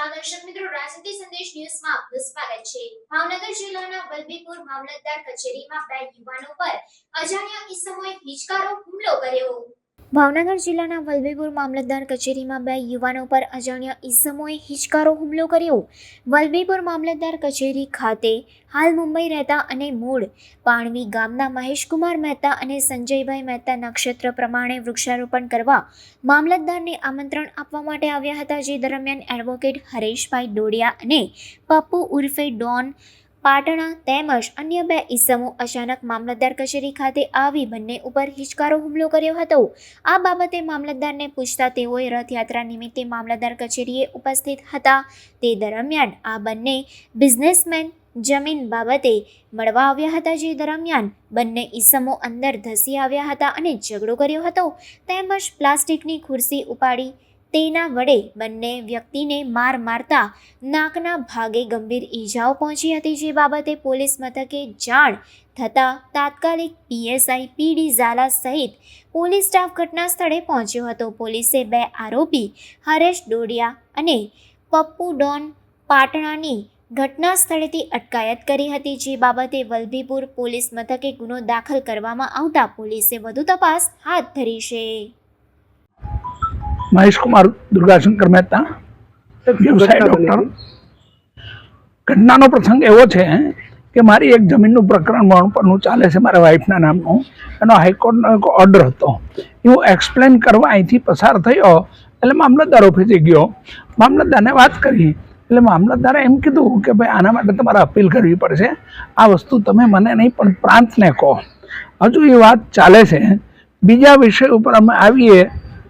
નમસ્કાર દર્શક મિત્રો, રાજનીતિ સંદેશ ન્યૂઝમાં આપનું સ્વાગત છે। ભાવનગર જિલ્લાના વલભીપુર મામલતદાર કચેરીમાં બે યુવાનો પર અજાણ્યા ઈસમોએ હિચકારો હુમલો કર્યો। ભાવનગર જિલ્લાના વલભીપુર મામલતદાર કચેરીમાં બે યુવાનો પર અજાણ્યા ઈસમોએ હિચકારો હુમલો કર્યો। વલભીપુર મામલતદાર કચેરી ખાતે હાલ મુંબઈ રહેતા અને મૂળ પાણવી ગામના મહેશકુમાર મહેતા અને સંજયભાઈ મહેતા નક્ષત્ર પ્રમાણે વૃક્ષારોપણ કરવા મામલતદારને આમંત્રણ આપવા માટે આવ્યા હતા, જે દરમિયાન એડવોકેટ હરેશભાઈ ડોડિયા અને પપ્પુ ઉર્ફે ડોન પાટણા તેમજ અન્ય બે ઈસમો અચાનક મામલતદાર કચેરી ખાતે આવી બંને ઉપર હિચકારો હુમલો કર્યો હતો। આ બાબતે મામલતદારને પૂછતા તેઓએ રથયાત્રા નિમિત્તે મામલતદાર કચેરીએ ઉપસ્થિત હતા, તે દરમિયાન આ બંને બિઝનેસમેન જમીન બાબતે મળવા આવ્યા હતા, જે દરમિયાન બંને ઈસમો અંદર ધસી આવ્યા હતા અને ઝઘડો કર્યો હતો તેમજ પ્લાસ્ટિકની ખુરશી ઉપાડી તેના વડે બંને વ્યક્તિને માર મારતા નાકના ભાગે ગંભીર ઈજાઓ પહોંચી હતી, જે બાબતે પોલીસ મથકે જાણ થતાં તાત્કાલિક પીએસઆઈ પીડી ઝાલા સહિત પોલીસ સ્ટાફ ઘટના સ્થળે પહોંચ્યો હતો। પોલીસે બે આરોપી હરેશ ડોડિયા અને પપ્પુ ડોન પાટણાની ઘટના સ્થળેથી અટકાયત કરી હતી, જે બાબતે વલભીપુર પોલીસ મથકે ગુનો દાખલ કરવામાં આવતા પોલીસે વધુ તપાસ હાથ ધરી છે। महेश कुमार दुर्गाशंकर मेहता व्यवसाय डॉक्टर। घटनाનો પ્રસંગ એવો છે કે મારી એક જમીનનું પ્રકરણ મરણપરનું ચાલે છે મારા વાઈફના નામનું, એનો હાઈકોર્ટનો એક ઓર્ડર હતો, હું એક્સપ્લેન કરવા અહીંથી પસાર થયો એટલે મામલતદાર ઓફિસે ગયો, મામલતદારને વાત કરી એટલે મામલતદારે એમ કીધું કે ભાઈ આના માટે તમારે અપીલ કરવી પડશે, આ વસ્તુ તમે મને નહીં પણ પ્રાંતને કહો। હજુ એ વાત ચાલે છે, બીજા વિષય ઉપર અમે આવીએ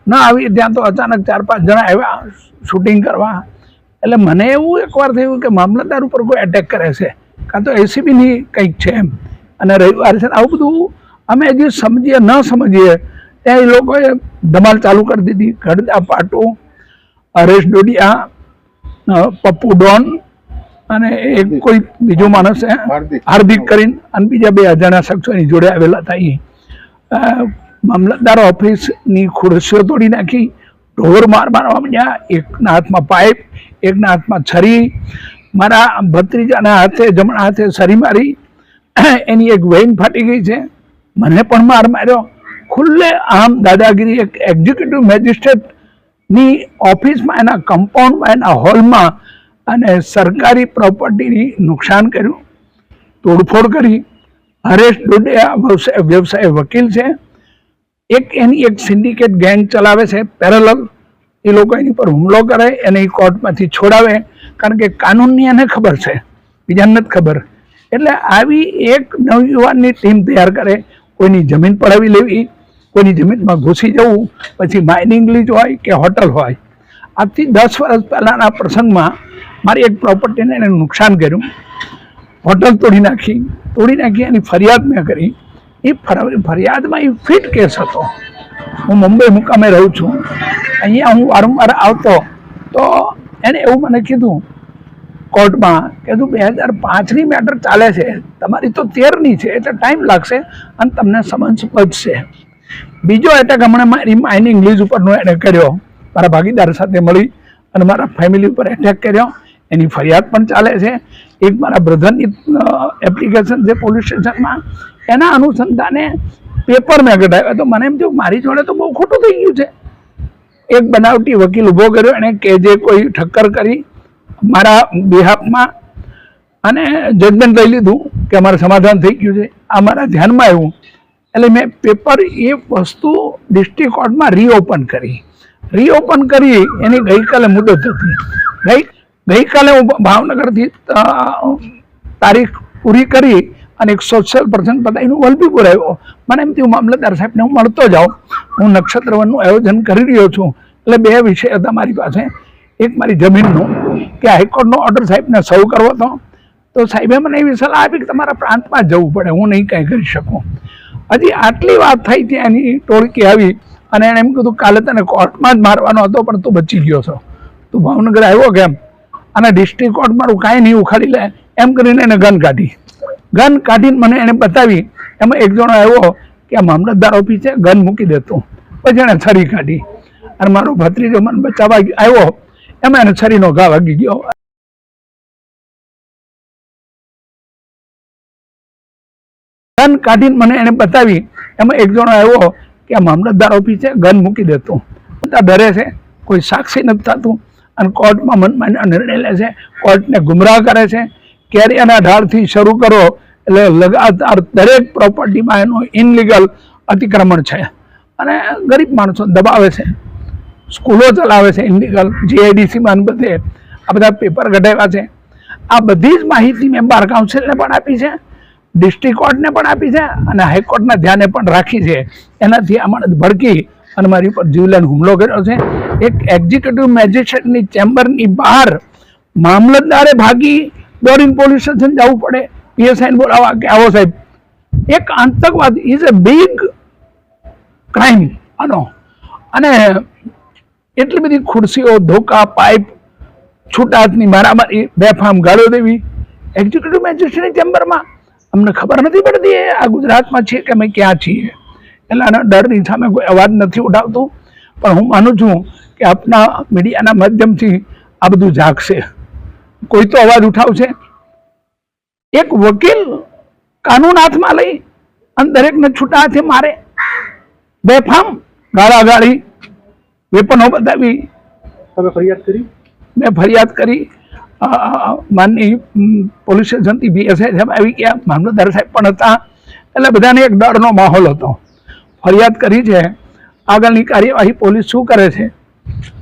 ન આવી ત્યાં તો અચાનક 4-5 જણા આવ્યા શૂટિંગ કરવા, એટલે મને એવું એકવાર થયું કે મામલતદાર ઉપર કોઈ એટેક કરે છે કાં તો એસીબીની કંઈક છે એમ, અને રવિવાર છે આવું બધું અમે હજી સમજીએ ન સમજીએ ત્યાં એ લોકોએ ધમાલ ચાલુ કરી દીધી। ગઢદા પાટુ, હરેશ ડોડિયા, પપ્પુ ડોન અને એક કોઈ બીજો માણસ હાર્દિક કરીને અને બીજા બે અજાણ્યા શખ્સો એની જોડે આવેલા હતા। એ મામલતદાર ઓફિસની ખુરશીઓ તોડી નાખી, ઢોર મારવા માંડ્યા, એકના હાથમાં પાઇપ, એકના હાથમાં છરી, મારા ભત્રીજાના હાથે જમણા હાથે છરી મારી, એની એક વેઇન ફાટી ગઈ છે, મને પણ માર માર્યો। ખુલ્લે આમ દાદાગીરી એક એક્ઝિક્યુટિવ મેજિસ્ટ્રેટની ઓફિસમાં, એના કમ્પાઉન્ડમાં, એના હોલમાં અને સરકારી પ્રોપર્ટીની નુકસાન કર્યું, તોડફોડ કરી। હરેશ ડોડિયા વ્યવસાય વકીલ છે, એની એક સિન્ડિકેટ ગેંગ ચલાવે છે પેરેલલ, એ લોકો એની પર હુમલો કરે, એને કોર્ટમાંથી છોડાવે, કારણ કે કાનૂનની એને ખબર છે, બીજાને નથી ખબર, એટલે આવી એક નવયુવાનની ટીમ તૈયાર કરે, કોઈની જમીન પડાવી લેવી, કોઈની જમીનમાં ઘૂસી જવું, પછી માઇનિંગ લીઝ હોય કે હોટલ હોય। આજથી 10 વર્ષ પહેલાંના પ્રસંગમાં મારી એક પ્રોપર્ટીને એને નુકસાન કર્યું, હોટલ તોડી નાખી એની ફરિયાદ મેં કરી। એ ફરિયાદમાં એ ફિટ કેસ હતો, હું મુંબઈ મુકામે રહું છું, અહીંયા હું વારંવાર આવતો, તો એને એવું મને કીધું કોર્ટમાં કે તું 2005ની મેટર ચાલે છે, તમારી તો 13ની છે એટલે ટાઈમ લાગશે અને તમને સમન્સ બચશે। બીજો એટેક હમણાં મારી માઇનિંગ લીઝ ઉપરનો એને કર્યો, મારા ભાગીદાર સાથે મળી અને મારા ફેમિલી ઉપર એટેક કર્યો, એની ફરિયાદ પણ ચાલે છે। એક મારા બ્રધરની એપ્લિકેશન છે પોલીસ સ્ટેશનમાં, એના અનુસંધાને પેપર મેં કઢાવ્યો, તો મને એમ થયું મારી જોડે તો બહુ ખોટું થઈ ગયું છે। એક બનાવટી વકીલ ઊભો કર્યો એને કે જે કોઈ ઠક્કર કરી મારા બિહાફમાં, અને જજમેન્ટ લઈ લીધું કે અમારું સમાધાન થઈ ગયું છે। આ મારા ધ્યાનમાં આવ્યું એટલે મેં પેપર એ વસ્તુ ડિસ્ટ્રિક્ટ કોર્ટમાં રીઓપન કરી એની ગઈકાલે મુદત હતી, ગઈકાલે હું ભાવનગરથી તારીખ પૂરી કરી અને એક સોશિયલ પ્રસંગ પતાવીને વલભીપુર આવ્યો। મને એમ થયું મામલતદાર સાહેબને હું મળતો જાઉં, હું નક્ષત્રવનનું આયોજન કરી રહ્યો છું, એટલે બે વિષય હતા મારી પાસે, એક મારી જમીનનું કે હાઈકોર્ટનો ઓર્ડર સાહેબને સર્વ કરવો હતો, તો સાહેબે મને એવી સલાહ આપી કે તમારા પ્રાંતમાં જવું પડે, હું નહીં કાંઈ કરી શકું। હજી આટલી વાત થઈ ત્યાં એની ટોળકી આવી અને એણે એમ કીધું કાલે તને કોર્ટમાં જ મારવાનો હતો પણ તું બચી ગયો છો, તું ભાવનગર આવ્યો કેમ, અને ડિસ્ટ્રિક્ટ કોર્ટ મારું કાંઈ નહીં ઉખાડી લે એમ કરીને એને ગન કાઢીને મને એને બતાવી। એમાં એક જણો આવ્યો કે આ મામલતદાર ઓફિસે ગન મૂકી દેતું, પછી એણે છરી કાઢી અને મારો ભત્રીજો મને બચાવવા આવ્યો, એમાં એને છરીનો ઘા વાગી ગયો. ગન કાઢીને મને એને બતાવી. એમાં એક જણો આવ્યો કે આ મામલતદાર ઓફિસે ગન મૂકી દેતો. બધા ડરે છે, કોઈ સાક્ષી નથી થતું અને કોર્ટમાં મનમાન્ય નિર્ણય લે છે, કોર્ટને ગુમરાહ કરે છે. કેરિયાના ઢાળથી શરૂ કરો એટલે લગાતાર દરેક પ્રોપર્ટીમાં એનું ઇનલીગલ અતિક્રમણ છે અને ગરીબ માણસો દબાવે છે, સ્કૂલો ચલાવે છે ઇનલીગલ, જીઆઈડીસીમાં બધે આ બધા પેપર કઢાવ્યા છે. આ બધી જ માહિતી મેં બાર કાઉન્સિલને પણ આપી છે, ડિસ્ટ્રિક્ટ કોર્ટને પણ આપી છે અને હાઈકોર્ટના ધ્યાને પણ રાખી છે. એનાથી આ માણસ ભડકી અને મારી ઉપર જીવલેણ હુમલો કર્યો છે. એક એક્ઝિક્યુટિવ મેજિસ્ટ્રેટની ચેમ્બરની બહાર મામલતદારે ભાગી દોડીને પોલીસ સ્ટેશન જવું પડે, પીએસઆઈને બોલાવવા કે આવો સાહેબ. એક આતંકવાદ ઇઝ અ બિગ ક્રાઇમ આનો. અને એટલી બધી ખુરશીઓ, ધોકા, પાઇપ, છૂટા હાથની મારામારી, બેફામ ગાળો દેવી એક્ઝિક્યુટિવ મેજિસ્ટ્રેટની ચેમ્બરમાં. અમને ખબર નથી પડતી આ ગુજરાતમાં છીએ કે અમે ક્યાં છીએ. એટલે આના ડરની સામે કોઈ અવાજ નથી ઉઠાવતું. પણ હું માનું છું કે આપના મીડિયાના માધ્યમથી આ બધું જાગશે, કોઈ તો અવાજ ઉઠાવશે. એક વકીલ કાનૂન હાથમાં લઈ અને દરેકને છૂટા હાથે મારે, બેફામ ગાળાગાળી, વેપનો બતાવી. તમે ફરિયાદ કરી? મેં ફરિયાદ કરી. માનની પોલીસ સ્ટેશનથી પીએસઆઈ સાહેબ આવી ગયા, મામલતદાર સાહેબ પણ હતા. એટલે બધાને એક ડરનો માહોલ હતો. ફરિયાદ કરી છે. આગળની કાર્યવાહી પોલીસ શું કરે છે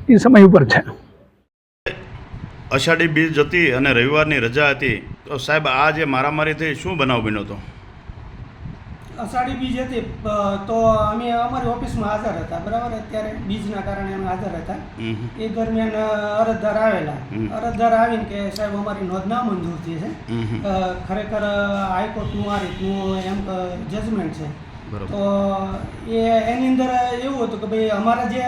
એ સમય ઉપર છે. અષાઢી બીજ હતી અને રવિવારની રજા હતી, તો સાહેબ આ જે મારામારી થઈ શું બનાવ બન્યો હતો? અષાઢી બીજ હતી તો અમે અમારી ઓફિસમાં હાજર હતા, બરાબર. અત્યારે બીજના કારણે અમે હાજર હતા. એ દરમિયાન અરજદાર આવેલા. અરજદાર આવીને કે સાહેબ અમારી નોંધ ના મંજૂર થઈ છે, ખરેખર હાઈકોર્ટનું આ રીતનું એમ જજમેન્ટ છે. તો એની અંદર એવું હતું કે ભાઈ અમારા જે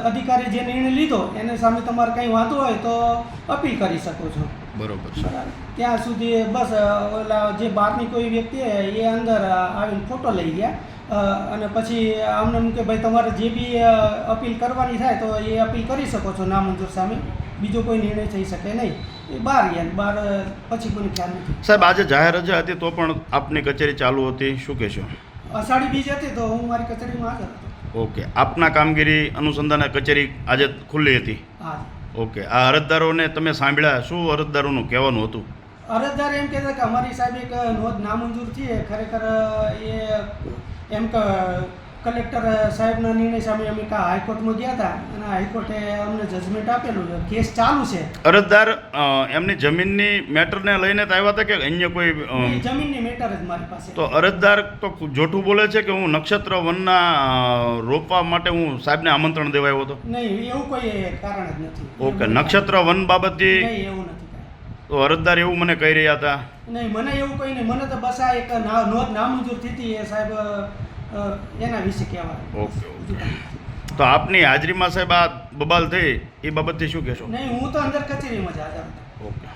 અધિકારી જે નિર્ણય લીધો એની સામે તમારે કંઈ વાંધો હોય તો અપીલ કરી શકો છો. બરોબર. ત્યાં સુધી બસ ઓલા જે બહારની કોઈ વ્યક્તિ એ અંદર આવીને ફોટો લઈ ગયા અને પછી આમને એમ કે ભાઈ તમારે જે બી અપીલ કરવાની થાય તો એ અપીલ કરી શકો છો નામંજૂર સામે, બીજો કોઈ નિર્ણય થઈ શકે નહીં. એ બહાર ગયા, બહાર પછી કોઈ ખ્યાલ નથી. સાહેબ આજે જાહેર રજા હતી તો પણ આપની કચેરી ચાલુ હતી, શું કહેશો? અષાઢી બીજ હતી તો હું મારી કચેરીમાં હાજર હતો. ઓકે, આપના કામગીરી અનુસંધાને કચેરી આજે ખુલ્લી હતી? હા. ઓકે, આ અરજદારોને તમે સાંભળ્યા, શું અરજદારોનું કહેવાનું હતું? અરજદાર એમ કહેતા કે અમારી સાહેબ એક નોંધ નામંજૂર છે, ખરેખર એ એમ કે કલેક્ટર સાહેબના નિર્ણય સામે અમે હાઈકોર્ટમાં ગયા હતા અને હાઈકોર્ટે અમને જજમેન્ટ આપેલું છે, કેસ ચાલુ છે. અરજદાર એમની જમીનની મેટરને લઈને જ આવ્યા હતા કે અન્ય કોઈ? જમીનની મેટર જ મારી પાસે. તો અરજદાર તો જૂઠું બોલે છે કે હું નક્ષત્ર વનના રોપવા માટે હું સાહેબને આમંત્રણ દેવા આવ્યો હતો? નહીં, એવું કોઈ કારણ જ નથી. ઓકે, નક્ષત્ર વન બાબતથી નહીં, એવું નથી. તો અરજદાર એવું મને કહી રહ્યા હતા? નહીં, મને એવું કંઈ નહીં. મને તો બસ આ એક નોંધ નામંજૂર થઈ હતી એ સાહેબ એના વિશે કહેવાય. ઓકે. તો આપની હાજરીમાં સાહેબ આ બબાલ થઈ એ બાબતથી શું કહેશો? નહીં, હું તો અંદર કચેરીમાં જ હાજર હતો. ઓકે.